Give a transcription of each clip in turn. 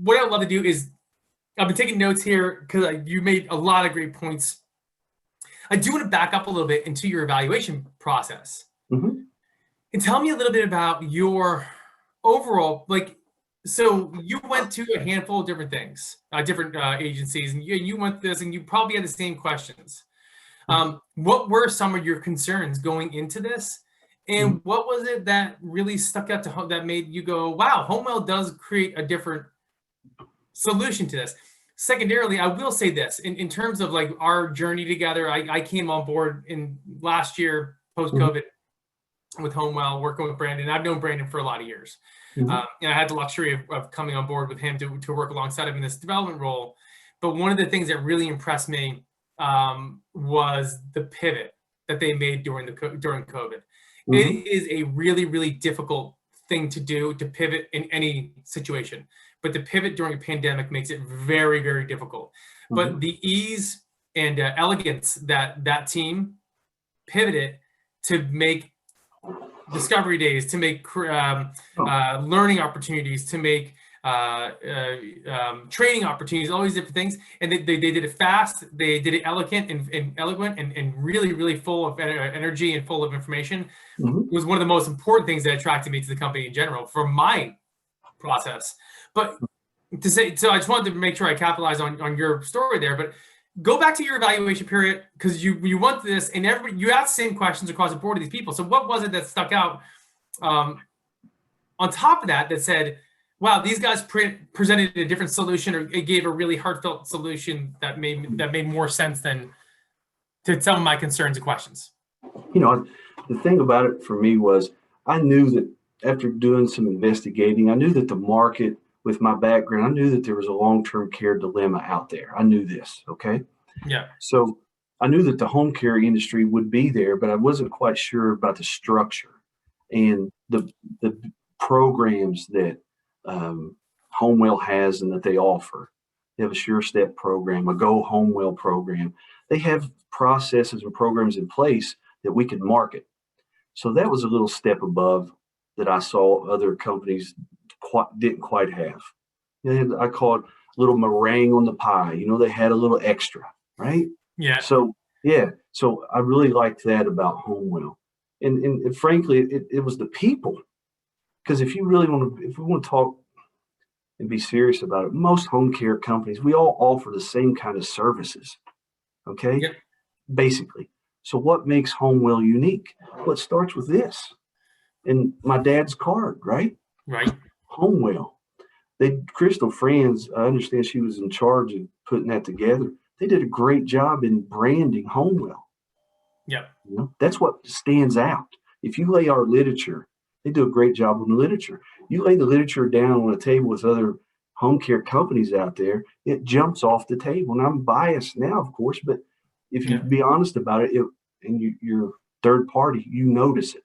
what I'd love to do is, I've been taking notes here because you made a lot of great points. I do want to back up a little bit into your evaluation process. Mm-hmm. And tell me a little bit about your overall, like, so you went to a handful of different things, different agencies, and you went through this, and you probably had the same questions. What were some of your concerns going into this? And what was it that really stuck out that made you go, wow, HomeWell does create a different solution to this? Secondarily, I will say this, in terms of like our journey together, I came on board in last year, post-COVID, with HomeWell, working with Brandon. I've known Brandon for a lot of years. And I had the luxury of coming on board with him to work alongside him in this development role. But one of the things that really impressed me was the pivot that they made during COVID. It is a really, really difficult thing to do, to pivot in any situation. But the pivot during a pandemic makes it very, very difficult. But the ease and elegance that team pivoted to make discovery days, to make learning opportunities, to make training opportunities, all these different things. And they did it fast, they did it elegant and really, really full of energy and full of information. It was one of the most important things that attracted me to the company in general for my process. But to say, so I just wanted to make sure I capitalize on your story there, but go back to your evaluation period, because you went through this and you asked the same questions across the board to these people. So what was it that stuck out on top of that said, wow, these guys presented a different solution, or it gave a really heartfelt solution that made more sense than to some of my concerns and questions? You know, the thing about it for me was, I knew that after doing some investigating, I knew that the market, with my background, I knew that there was a long-term care dilemma out there. I knew this, okay? Yeah. So I knew that the home care industry would be there, but I wasn't quite sure about the structure and the programs that HomeWell has and that they offer. They have a Sure Step program, a Go HomeWell program. They have processes and programs in place that we could market. So that was a little step above that I saw other companies didn't quite have. I call it a little meringue on the pie. You know, they had a little extra, right? Yeah. So I really liked that about HomeWell, and frankly, it was the people. Because if we want to talk and be serious about it, most home care companies, we all offer the same kind of services. Okay. Yep. Basically. So what makes HomeWell unique? Well, it starts with this, and my dad's card, right? Right. HomeWell. Crystal Franz, I understand she was in charge of putting that together. They did a great job in branding HomeWell. Yeah. You know, that's what stands out. If you lay our literature, they do a great job on the literature. You lay the literature down on a table with other home care companies out there, it jumps off the table. And I'm biased now, of course, but if you be honest about it, and you're third party, you notice it.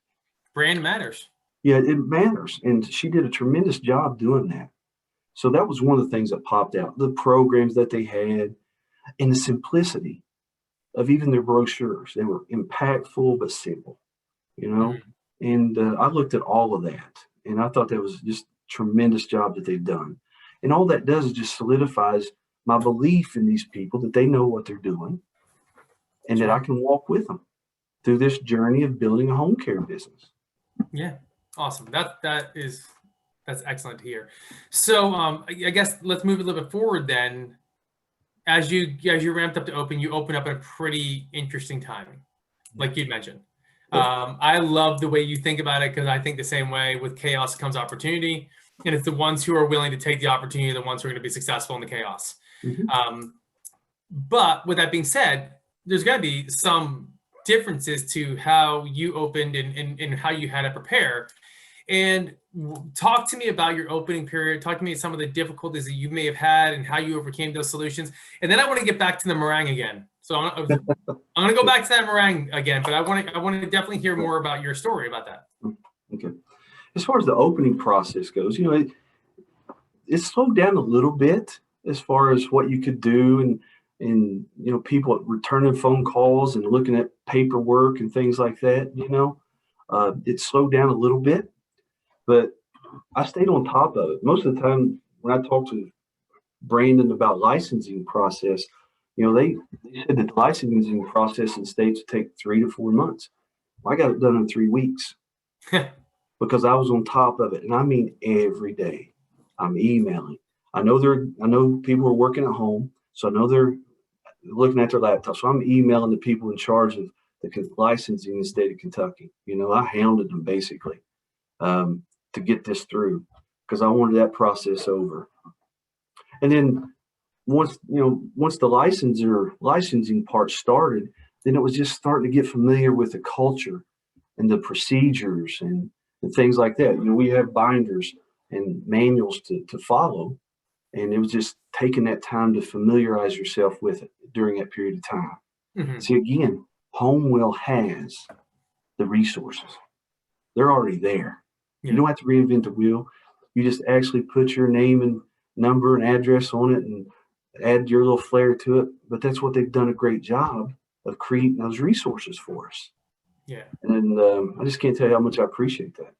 Brand matters. Yeah, it matters. And she did a tremendous job doing that. So that was one of the things that popped out, the programs that they had and the simplicity of even their brochures. They were impactful, but simple, you know? And I looked at all of that, and I thought that was just a tremendous job that they've done. And all that does is just solidifies my belief in these people, that they know what they're doing and that I can walk with them through this journey of building a home care business. Yeah. Awesome. That's excellent to hear. So I guess let's move a little bit forward then. As you ramped up to open, you open up at a pretty interesting time, like you'd mentioned. I love the way you think about it, because I think the same way. With chaos comes opportunity, and it's the ones who are willing to take the opportunity, the ones who are going to be successful in the chaos. But with that being said, there's going to be some differences to how you opened and how you had to prepare. And talk to me about your opening period. Talk to me about some of the difficulties that you may have had and how you overcame those solutions. And then I want to get back to the meringue again. So I'm going to go back to that meringue again, but I want to definitely hear more about your story about that. Okay. As far as the opening process goes, you know, it slowed down a little bit as far as what you could do, and you know, people returning phone calls and looking at paperwork and things like that. You know, it slowed down a little bit. But I stayed on top of it. Most of the time when I talk to Brandon about licensing process, they said that the licensing process in states would take 3 to 4 months. I got it done in 3 weeks because I was on top of it. And I mean, every day I'm emailing. I know people are working at home, so I know they're looking at their laptops. So I'm emailing the people in charge of the licensing in the state of Kentucky. I hounded them basically to get this through because I wanted that process over. And then once the licensing part started, then it was just starting to get familiar with the culture and the procedures and things like that. We have binders and manuals to follow, and it was just taking that time to familiarize yourself with it during that period of time. Mm-hmm. See, again, HomeWell has the resources. They're already there. Yeah. You don't have to reinvent the wheel. You just actually put your name and number and address on it and add your little flair to it. But that's what they've done a great job of creating those resources for us. Yeah. And I just can't tell you how much I appreciate that.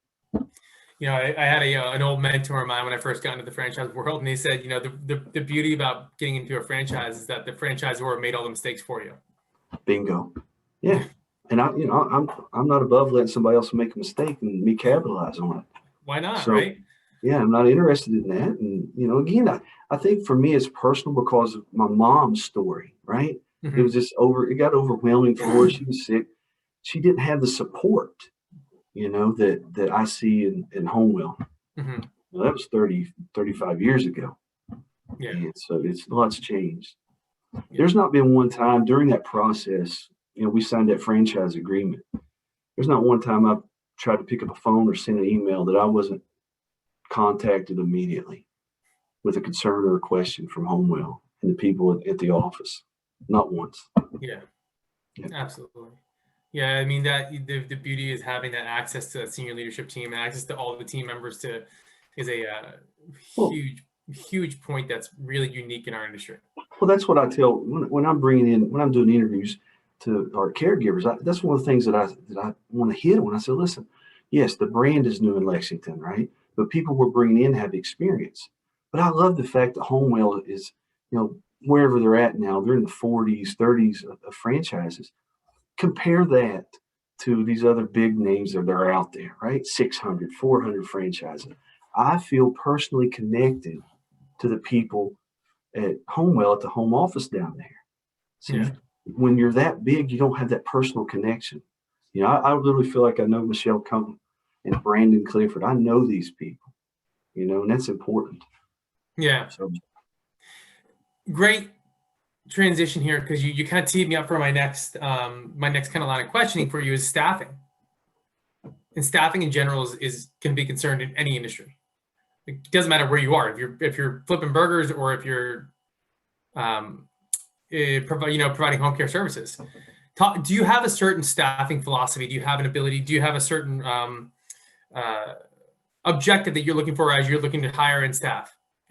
I had an old mentor of mine when I first got into the franchise world, and he said, the beauty about getting into a franchise is that the franchisor made all the mistakes for you. Bingo. Yeah. And I'm not above letting somebody else make a mistake and me capitalize on it. Why not? So, right? Yeah, I'm not interested in that. And, again, I think for me, it's personal because of my mom's story, right? Mm-hmm. It was just it got overwhelming for her. She was sick. She didn't have the support, that I see in HomeWell. Mm-hmm. Well, that was 35 years ago. Yeah. And so a lot's changed. Yeah. There's not been one time during that process, we signed that franchise agreement. There's not one time I've tried to pick up a phone or send an email that I wasn't contacted immediately with a concern or a question from HomeWell and the people at the office. Not once. Yeah. Absolutely. Yeah, I mean that the beauty is having that access to that senior leadership team and access to all the team members is a huge point that's really unique in our industry. Well, that's what I tell when I'm doing interviews to our caregivers. That's one of the things that I want to hit when I say, listen, yes, the brand is new in Lexington, right? But people we're bringing in have experience. But I love the fact that HomeWell is, wherever they're at now, they're in the 40s, 30s of franchises. Compare that to these other big names that are out there, right? 600, 400 franchises. I feel personally connected to the people at HomeWell at the home office down there. See, when you're that big, you don't have that personal connection. I literally feel like I know Michelle Compton and Brandon Clifford. I know these people, and that's important. Yeah. So great transition here, because you kind of teed me up for my next kind of line of questioning for you is staffing. And staffing in general can be concerned in any industry. It doesn't matter where you are. If you're flipping burgers or if you're providing home care services. Do you have a certain staffing philosophy? Do you have an ability? Do you have a certain objective that you're looking for as you're looking to hire and staff?